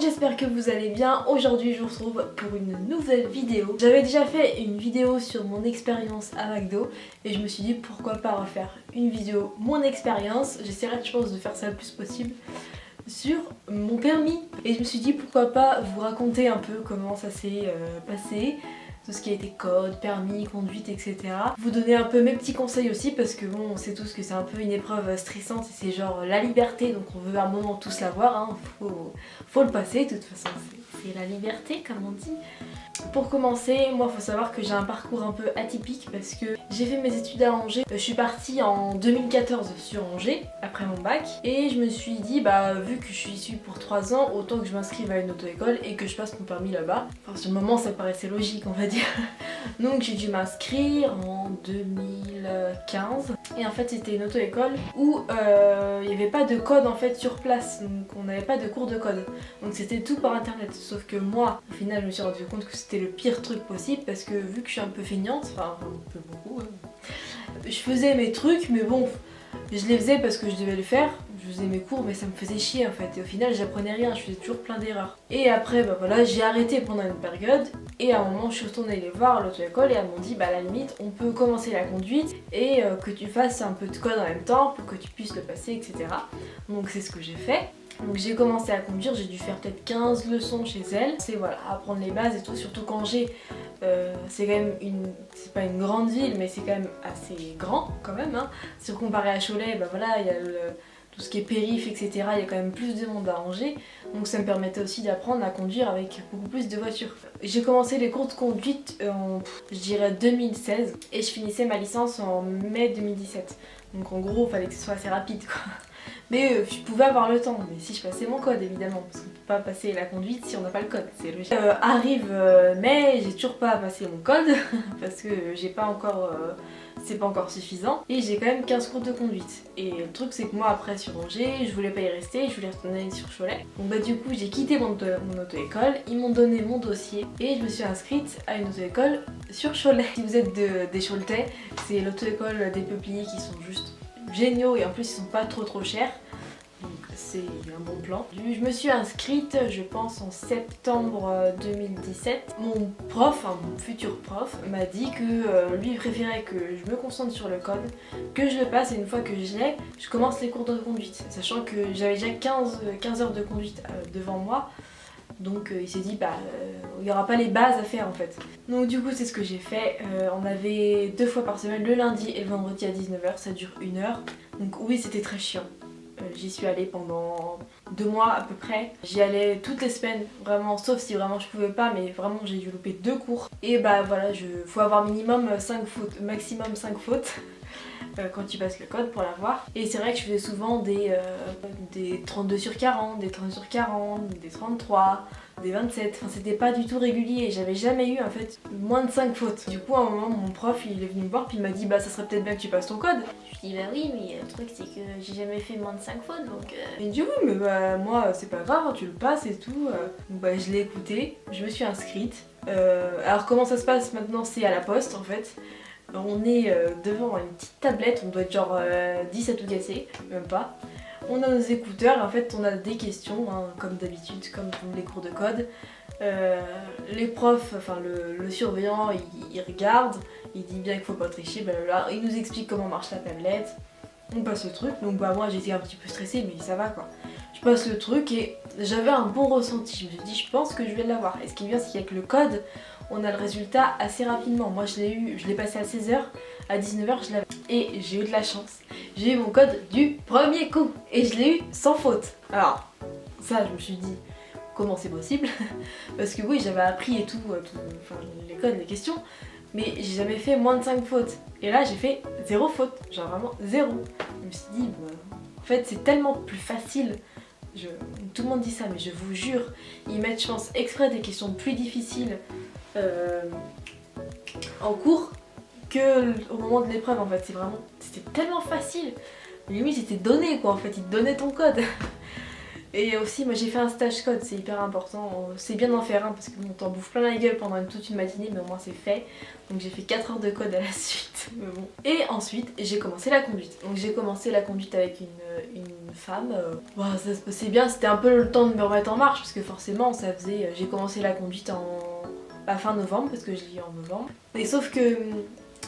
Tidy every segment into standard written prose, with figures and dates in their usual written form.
j'espère que vous allez bien. Aujourd'hui je vous retrouve pour une nouvelle vidéo. J'avais déjà fait une vidéo sur mon expérience à McDo et je me suis dit pourquoi pas refaire une vidéo mon expérience. J'essaierai je pense de faire ça le plus possible sur mon permis. Et je me suis dit pourquoi pas vous raconter un peu comment ça s'est passé. Tout ce qui a été code, permis, conduite, etc. Vous donner un peu mes petits conseils aussi parce que bon, on sait tous que c'est un peu une épreuve stressante et c'est genre la liberté, donc on veut à un moment tous l'avoir, hein. Faut le passer, de toute façon c'est la liberté comme on dit. Pour commencer, moi faut savoir que j'ai un parcours un peu atypique parce que j'ai fait mes études à Angers. Je suis partie en 2014 sur Angers après mon bac et je me suis dit bah vu que je suis ici pour 3 ans, autant que je m'inscrive à une auto-école et que je passe mon permis là-bas. Enfin sur le moment ça paraissait logique on va dire. Donc j'ai dû m'inscrire en 2015 et en fait c'était une auto-école où il n'y avait pas de code en fait sur place, donc on n'avait pas de cours de code. Donc c'était tout par internet, sauf que moi au final je me suis rendu compte que c'était le pire truc possible parce que vu que je suis un peu feignante, enfin un peu beaucoup, je faisais mes trucs mais bon je les faisais parce que je devais le faire, je faisais mes cours mais ça me faisait chier en fait et au final j'apprenais rien, je faisais toujours plein d'erreurs. Et après bah voilà, j'ai arrêté pendant une période et à un moment je suis retournée les voir à l'auto-école et elles m'ont dit bah à la limite on peut commencer la conduite et que tu fasses un peu de code en même temps pour que tu puisses le passer, etc. Donc c'est ce que j'ai fait. Donc j'ai commencé à conduire, j'ai dû faire peut-être 15 leçons chez elle. C'est voilà, apprendre les bases et tout, surtout qu'Angers, c'est quand même c'est pas une grande ville, mais c'est quand même assez grand quand même. Hein. Si comparé à Cholet, bah voilà, il y a tout ce qui est périph, etc. Il y a quand même plus de monde à Angers. Donc ça me permettait aussi d'apprendre à conduire avec beaucoup plus de voitures. J'ai commencé les cours de conduite en, je dirais, 2016 et je finissais ma licence en mai 2017. Donc en gros, il fallait que ce soit assez rapide quoi. Mais je pouvais avoir le temps, mais si je passais mon code évidemment, parce qu'on peut pas passer la conduite si on n'a pas le code, c'est logique. Arrive mai, j'ai toujours pas passé mon code, parce que j'ai pas encore, c'est pas encore suffisant, et j'ai quand même 15 cours de conduite. Et le truc c'est que moi après sur Angers, je voulais pas y rester, je voulais retourner sur Cholet. Donc bah du coup j'ai quitté mon auto-école, ils m'ont donné mon dossier, et je me suis inscrite à une auto-école sur Cholet. Si vous êtes des Choletais, c'est l'auto-école des peupliers qui sont juste géniaux et en plus ils sont pas trop chers. Donc c'est un bon plan. Je me suis inscrite, je pense en septembre 2017. Mon prof, mon futur prof, m'a dit que lui il préférait que je me concentre sur le code, que je le passe et une fois que je l'ai, je commence les cours de conduite. Sachant que j'avais déjà 15 heures de conduite devant moi. Donc il s'est dit bah il n'y aura pas les bases à faire en fait. Donc du coup c'est ce que j'ai fait. On avait 2 fois par semaine, le lundi et le vendredi à 19h, ça dure 1 heure. Donc oui c'était très chiant. J'y suis allée pendant 2 mois à peu près. J'y allais toutes les semaines, vraiment, sauf si vraiment je pouvais pas, mais vraiment j'ai dû louper 2 cours. Et bah voilà, faut avoir minimum 5 fautes, maximum 5 fautes. Quand tu passes le code pour l'avoir. Et c'est vrai que je faisais souvent des 32 sur 40, des 30 sur 40, des 33, des 27. Enfin c'était pas du tout régulier. J'avais jamais eu en fait moins de 5 fautes. Du coup à un moment mon prof il est venu me voir puis il m'a dit bah ça serait peut-être bien que tu passes ton code. Je lui dis bah oui mais le truc c'est que j'ai jamais fait moins de 5 fautes donc... Il me dit oui mais bah moi c'est pas grave hein, tu le passes et tout. Donc bah je l'ai écouté, je me suis inscrite. Alors comment ça se passe maintenant c'est à la poste en fait. On est devant une petite tablette, on doit être genre 10 à tout casser, même pas. On a nos écouteurs et en fait on a des questions, hein, comme d'habitude, comme les cours de code. Les profs, enfin le surveillant, il regarde, il dit bien qu'il faut pas tricher, blablabla. Il nous explique comment marche la tablette. On passe le truc, donc bah moi j'étais un petit peu stressée mais ça va quoi. Je passe le truc et j'avais un bon ressenti, je me suis dit je pense que je vais l'avoir. Et ce qui est bien c'est qu'avec le code, on a le résultat assez rapidement. Moi je l'ai passé à 16h, à 19h je l'avais. Et j'ai eu de la chance. J'ai eu mon code du premier coup. Et je l'ai eu sans faute. Alors ça je me suis dit comment c'est possible. Parce que oui j'avais appris et tout, enfin, les codes, les questions. Mais j'ai jamais fait moins de 5 fautes. Et là j'ai fait 0 faute. Genre vraiment 0. Je me suis dit bah, en fait c'est tellement plus facile. Tout le monde dit ça mais je vous jure, ils mettent je pense exprès des questions plus difficiles en cours que au moment de l'épreuve en fait. C'était tellement facile. Limite c'était donné quoi en fait, ils te donnaient ton code. Et aussi moi j'ai fait un stage code, c'est hyper important, c'est bien d'en faire un parce que bon, t'en bouffes plein la gueule pendant toute une matinée mais au moins c'est fait. Donc j'ai fait 4 heures de code à la suite. Mais bon. Et ensuite j'ai commencé la conduite. Donc j'ai commencé la conduite avec une femme. Bon, ça se passait bien, c'était un peu le temps de me remettre en marche parce que forcément ça faisait... J'ai commencé la conduite à fin novembre parce que je l'ai eu en novembre. Mais sauf que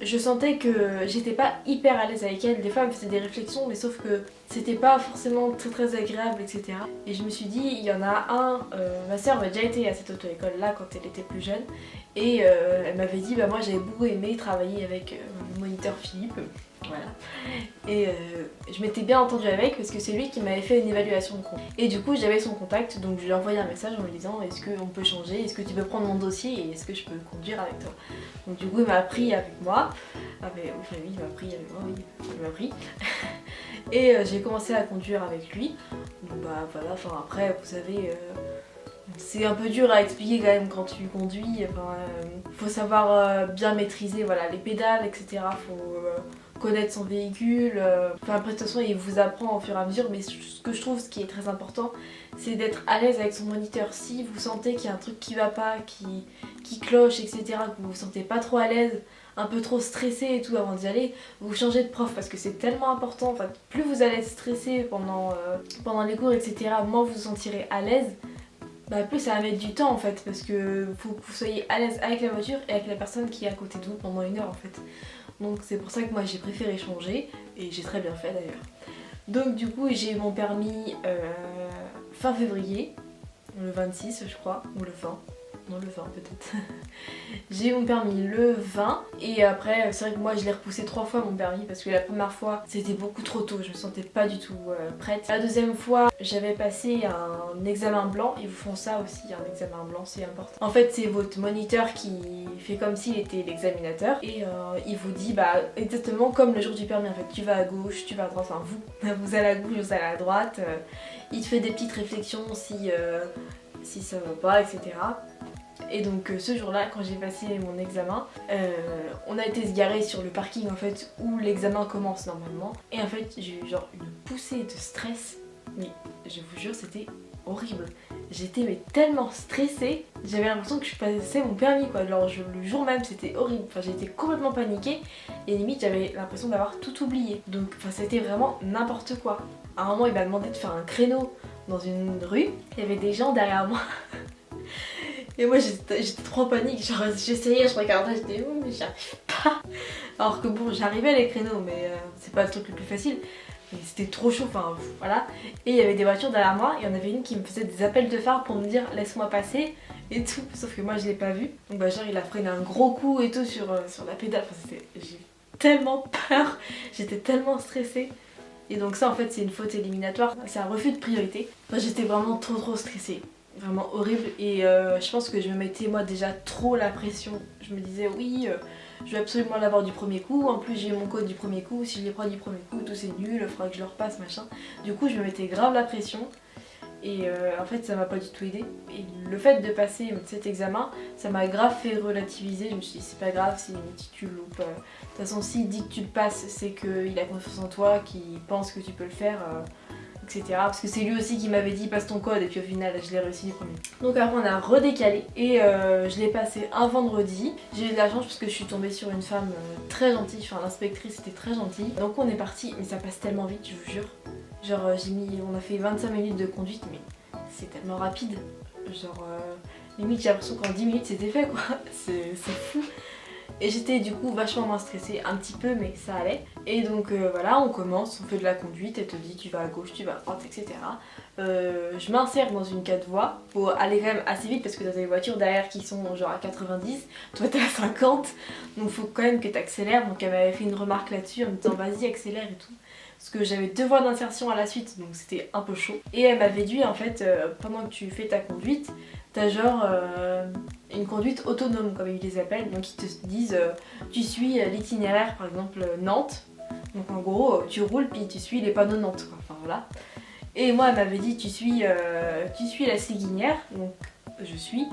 je sentais que j'étais pas hyper à l'aise avec elle. Des fois elle me faisait des réflexions mais sauf que c'était pas forcément très agréable, etc. Et je me suis dit, il y en a un, ma soeur avait déjà été à cette auto-école là quand elle était plus jeune. Et elle m'avait dit, bah moi j'avais beaucoup aimé travailler avec mon moniteur Philippe. Voilà. Et je m'étais bien entendue avec parce que c'est lui qui m'avait fait une évaluation de conduite. Et du coup j'avais son contact, donc je lui ai envoyé un message en lui disant est-ce qu'on peut changer, est-ce que tu peux prendre mon dossier et est-ce que je peux conduire avec toi. Donc du coup il m'a pris avec moi. Ah mais oui il m'a pris avec moi, oui, il m'a pris. Et j'ai commencé à conduire avec lui. Donc bah voilà, enfin après vous savez... c'est un peu dur à expliquer quand même quand tu conduis, enfin, faut savoir bien maîtriser voilà, les pédales, etc. Faut connaître son véhicule, enfin après de toute façon il vous apprend au fur et à mesure, mais ce que je trouve ce qui est très important c'est d'être à l'aise avec son moniteur. Si vous sentez qu'il y a un truc qui va pas, qui cloche, etc., que vous vous sentez pas trop à l'aise, un peu trop stressé et tout avant d'y aller, vous changez de prof parce que c'est tellement important. Enfin, plus vous allez être stressé pendant les cours, etc., moins vous vous sentirez à l'aise. Bah plus ça va mettre du temps en fait parce que faut que vous soyez à l'aise avec la voiture et avec la personne qui est à côté de vous pendant 1 heure en fait. Donc c'est pour ça que moi j'ai préféré changer et j'ai très bien fait d'ailleurs. Donc du coup j'ai eu mon permis fin février, le 26 je crois, ou le 20. Non le 20 peut-être. J'ai eu mon permis le 20 et après c'est vrai que moi je l'ai repoussé 3 fois mon permis parce que la première fois c'était beaucoup trop tôt, je me sentais pas du tout prête. La deuxième fois j'avais passé un examen blanc, ils vous font ça aussi, un examen blanc c'est important. En fait c'est votre moniteur qui fait comme s'il était l'examinateur et il vous dit bah exactement comme le jour du permis en fait, tu vas à gauche, tu vas à droite, enfin vous allez à gauche, vous allez à droite, il te fait des petites réflexions si ça va pas, etc. Et donc ce jour-là, quand j'ai passé mon examen, on a été se garer sur le parking en fait où l'examen commence normalement. Et en fait j'ai eu genre une poussée de stress, mais je vous jure c'était horrible. J'étais tellement stressée, j'avais l'impression que je passais mon permis quoi. Alors le jour même c'était horrible, enfin j'étais complètement paniquée et limite j'avais l'impression d'avoir tout oublié. Donc enfin c'était vraiment n'importe quoi. À un moment il m'a demandé de faire un créneau dans une rue, il y avait des gens derrière moi. Et moi j'étais trop en panique, genre j'essayais, je regardais, j'étais où mais j'arrive pas. Alors que bon j'arrivais à les créneaux mais c'est pas le truc le plus facile. Mais c'était trop chaud, enfin voilà. Et il y avait des voitures derrière moi, et il y en avait une qui me faisait des appels de phare pour me dire laisse-moi passer et tout. Sauf que moi je l'ai pas vu. Donc bah genre il a freiné un gros coup et tout sur la pédale. Enfin j'ai tellement peur, j'étais tellement stressée. Et donc ça en fait c'est une faute éliminatoire, c'est un refus de priorité. Enfin, j'étais vraiment trop stressée. Vraiment horrible et je pense que je me mettais moi déjà trop la pression. Je me disais oui je vais absolument l'avoir du premier coup, en plus j'ai eu mon code du premier coup, si je les prends du premier coup tout c'est nul, il faudra que je le repasse machin. Du coup je me mettais grave la pression et en fait ça m'a pas du tout aidé. Et le fait de passer cet examen ça m'a grave fait relativiser, je me suis dit c'est pas grave si tu le loupes. De toute façon s'il dit que tu le passes c'est qu'il a confiance en toi, qu'il pense que tu peux le faire. Etc. Parce que c'est lui aussi qui m'avait dit passe ton code et puis au final je l'ai réussi du premier. Donc après on a redécalé et je l'ai passé un vendredi. J'ai eu de la chance parce que je suis tombée sur une femme très gentille, enfin l'inspectrice était très gentille. Donc on est parti, mais ça passe tellement vite je vous jure. Genre on a fait 25 minutes de conduite mais c'est tellement rapide. Genre limite j'ai l'impression qu'en 10 minutes c'était fait quoi, c'est fou. Et j'étais du coup vachement moins stressée, un petit peu mais ça allait. Et donc voilà, on commence, on fait de la conduite, elle te dit tu vas à gauche, tu vas à droite, etc. Je m'insère dans une 4 voies, faut aller quand même assez vite parce que t'as des voitures derrière qui sont genre à 90, toi t'es à 50, donc faut quand même que t'accélères. Donc elle m'avait fait une remarque là-dessus en me disant vas-y accélère et tout. Parce que j'avais 2 voies d'insertion à la suite donc c'était un peu chaud. Et elle m'avait dit en fait pendant que tu fais ta conduite, t'as genre une conduite autonome comme ils les appellent, donc ils te disent tu suis l'itinéraire par exemple Nantes, donc en gros tu roules puis tu suis les panneaux Nantes quoi. Enfin voilà. Et moi elle m'avait dit tu suis la Séguinière, donc je suis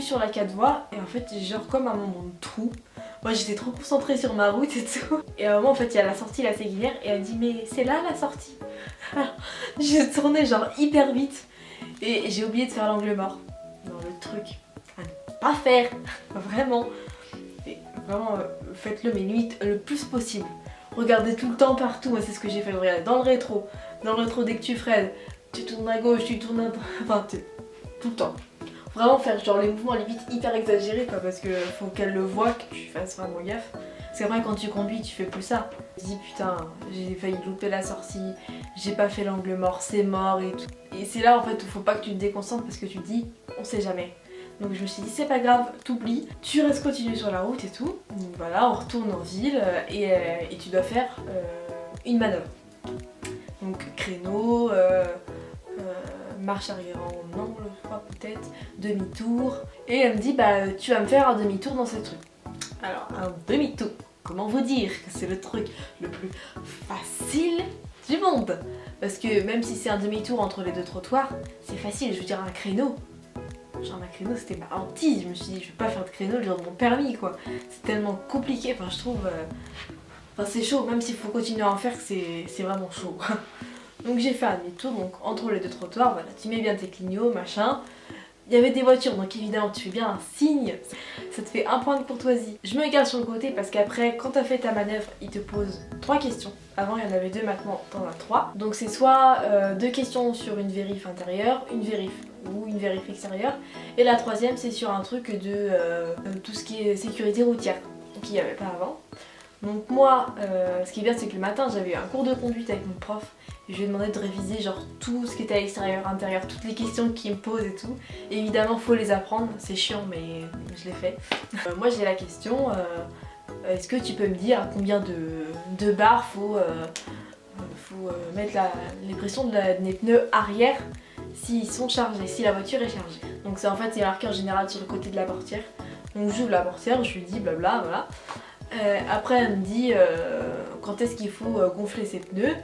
sur la 4 voies et en fait genre comme un moment de trou. Moi j'étais trop concentrée sur ma route et tout. Et à un moment en fait il y a la sortie la Séguinière et elle me dit mais c'est là la sortie. Je tournais genre hyper vite. Et j'ai oublié de faire l'angle mort. Non, le truc à ne pas faire, vraiment. Et vraiment, faites-le mais limite le plus possible. Regardez tout le temps partout, moi c'est ce que j'ai fait, regardez dans le rétro. Dans le rétro, dès que tu freines, tu tournes à gauche, tu tournes à droite, enfin tout le temps. Vraiment faire genre les mouvements limite hyper exagérés quoi, parce que faut qu'elle le voie, que tu fasses vraiment gaffe. Parce qu'après quand tu conduis tu fais plus ça. Tu te dis putain j'ai failli louper la sortie, j'ai pas fait l'angle mort, c'est mort et tout. Et c'est là en fait où faut pas que tu te déconcentres parce que tu te dis on sait jamais. Donc je me suis dit c'est pas grave, t'oublies, tu restes continu sur la route et tout. Donc voilà, on retourne en ville et tu dois faire une manœuvre. Donc créneau, marche arrière en angle, je crois peut-être, demi-tour. Et elle me dit bah tu vas me faire un demi-tour dans ce truc. Alors un demi-tour, comment vous dire que c'est le truc le plus facile du monde. Parce que même si c'est un demi-tour entre les deux trottoirs, c'est facile, je veux dire un créneau. Genre un créneau c'était ma hantise, je me suis dit je vais pas faire de créneau, je vais mon permis quoi. C'est tellement compliqué, enfin je trouve... Enfin c'est chaud, même s'il faut continuer à en faire, c'est vraiment chaud. Donc j'ai fait un demi-tour, donc entre les deux trottoirs, voilà, tu mets bien tes clignots, machin. Il y avait des voitures, donc évidemment tu fais bien un signe, ça te fait un point de courtoisie. Je me garde sur le côté parce qu'après, quand tu as fait ta manœuvre, il te pose 3 questions. Avant il y en avait 2, maintenant t'en as 3. Donc c'est soit 2 questions sur une vérif intérieure, une vérif ou une vérif extérieure. Et la troisième c'est sur un truc de tout ce qui est sécurité routière, qu'il n'y avait pas avant. Donc moi, ce qui est bien c'est que le matin j'avais eu un cours de conduite avec mon prof. Et je lui ai demandé de réviser genre tout ce qui était à l'extérieur, intérieur, toutes les questions qu'il me pose et tout. Et évidemment faut les apprendre, c'est chiant mais je l'ai fait. Moi j'ai la question, est-ce que tu peux me dire combien de barres faut mettre les pressions des pneus arrière s'ils sont chargés, si la voiture est chargée. Donc c'est en fait c'est marqué en général sur le côté de la portière. Donc j'ouvre la portière, je lui dis blabla, voilà. Après elle me dit quand est-ce qu'il faut gonfler ses pneus.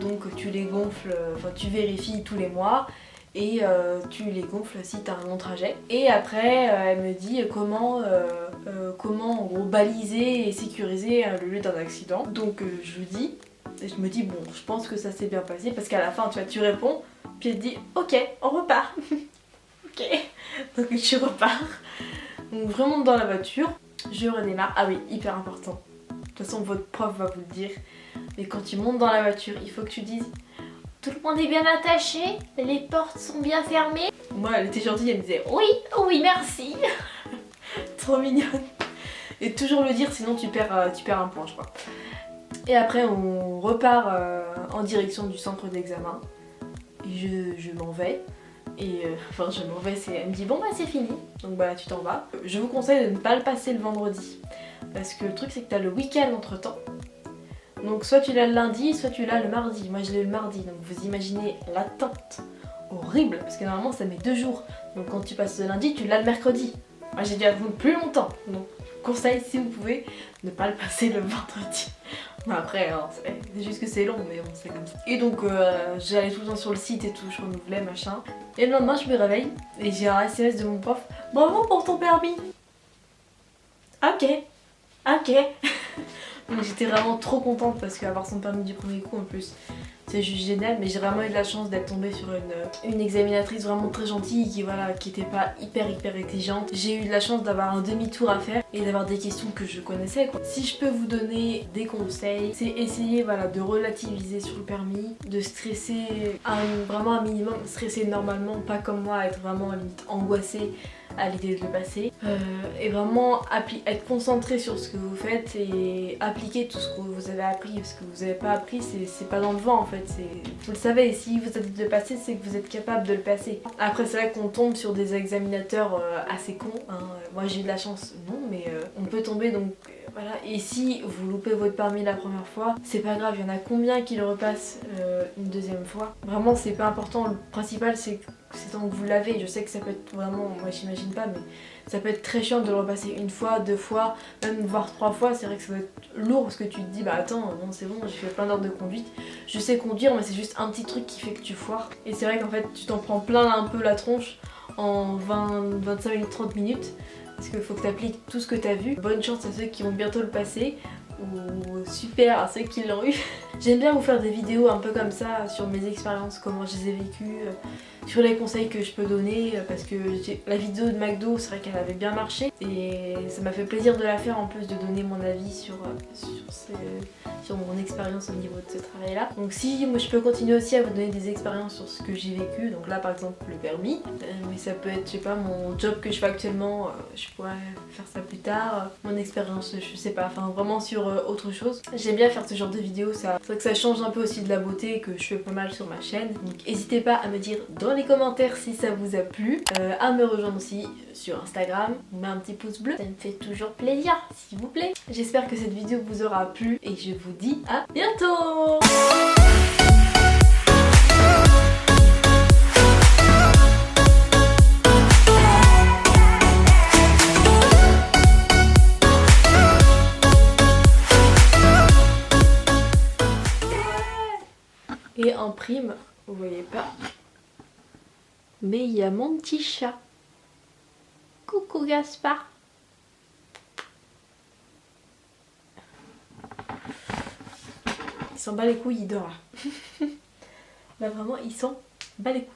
Donc tu les gonfles, enfin tu vérifies tous les mois et tu les gonfles si tu as un long trajet. Et après elle me dit comment en gros baliser et sécuriser le lieu d'un accident. Donc je lui dis, et je me dis bon je pense que ça s'est bien passé parce qu'à la fin tu réponds puis elle te dit ok on repart. Ok, donc tu repars. Donc je remonte dans la voiture, je redémarre. Ah oui, hyper important. De toute façon votre prof va vous le dire. Mais quand tu montes dans la voiture, il faut que tu dises tout le monde est bien attaché, les portes sont bien fermées. Moi elle était gentille, elle me disait oui, oui merci. Trop mignonne. Et toujours le dire sinon tu perds un point je crois. Et après on repart en direction du centre d'examen. Et je m'en vais. Et enfin je m'en vais, elle me dit bon bah c'est fini, donc bah tu t'en vas. Je vous conseille de ne pas le passer le vendredi. Parce que le truc c'est que t'as le week-end entre temps. Donc soit tu l'as le lundi, soit tu l'as le mardi. Moi je l'ai le mardi, donc vous imaginez l'attente horrible, parce que normalement ça met 2 jours. Donc quand tu passes le lundi, tu l'as le mercredi. Moi j'ai dû attendre plus longtemps. Donc conseil si vous pouvez, ne pas le passer le vendredi. Bon, après, c'est juste que c'est long, mais bon c'est comme ça. Et donc j'allais tout le temps sur le site et tout, je renouvelais machin. Et le lendemain je me réveille et j'ai un SMS de mon prof. Bravo pour ton permis. Ok, ok. Donc j'étais vraiment trop contente parce qu'avoir son permis du premier coup en plus c'est juste génial, mais j'ai vraiment eu de la chance d'être tombée sur une examinatrice vraiment très gentille qui était pas hyper exigeante. J'ai eu de la chance d'avoir un demi-tour à faire et d'avoir des questions que je connaissais quoi. Si je peux vous donner des conseils, c'est essayer voilà, de relativiser sur le permis, de stresser vraiment un minimum, stresser normalement, pas comme moi, être vraiment à limite angoissée à l'idée de le passer et vraiment être concentré sur ce que vous faites et appliquer tout ce que vous avez appris, parce que vous n'avez pas appris c'est pas dans le vent en fait, vous le savez, et si vous êtes de le passer c'est que vous êtes capable de le passer. Après c'est vrai qu'on tombe sur des examinateurs assez cons, hein. Moi j'ai eu de la chance, non mais on peut tomber donc voilà. Et si vous loupez votre permis la première fois, c'est pas grave, il y en a combien qui le repassent une deuxième fois. Vraiment c'est pas important, le principal c'est tant que vous l'avez. Je sais que ça peut être vraiment, moi j'imagine pas, mais ça peut être très chiant de le repasser une fois, 2 fois, même voire 3 fois. C'est vrai que ça doit être lourd parce que tu te dis bah attends, bon c'est bon, j'ai fait plein d'heures de conduite, je sais conduire mais c'est juste un petit truc qui fait que tu foires. Et c'est vrai qu'en fait tu t'en prends plein un peu la tronche en 25 minutes, 30 minutes. Parce qu'il faut que tu appliques tout ce que tu as vu. Bonne chance à ceux qui vont bientôt le passer ou super à ceux qui l'ont eu. J'aime bien vous faire des vidéos un peu comme ça sur mes expériences, comment je les ai vécues, sur les conseils que je peux donner, parce que la vidéo de McDo, c'est vrai qu'elle avait bien marché et ça m'a fait plaisir de la faire, en plus de donner mon avis sur mon expérience au niveau de ce travail là. Donc si moi je peux continuer aussi à vous donner des expériences sur ce que j'ai vécu, donc là par exemple le permis, mais ça peut être, je sais pas, mon job que je fais actuellement, je pourrais faire ça plus tard, mon expérience, je sais pas, enfin vraiment sur autre chose. J'aime bien faire ce genre de vidéos, c'est vrai que ça change un peu aussi de la beauté que je fais pas mal sur ma chaîne. Donc n'hésitez pas à me dire dans les commentaires si ça vous a plu, à me rejoindre aussi sur Instagram, ou un petit pouce bleu, ça me fait toujours plaisir, s'il vous plaît. J'espère que cette vidéo vous aura plu et je vous dis à bientôt. Et en prime, vous voyez pas, mais il y a mon petit chat. Coucou Gaspard. Il s'en bat les couilles, il dort là. Là vraiment, il s'en bat les couilles.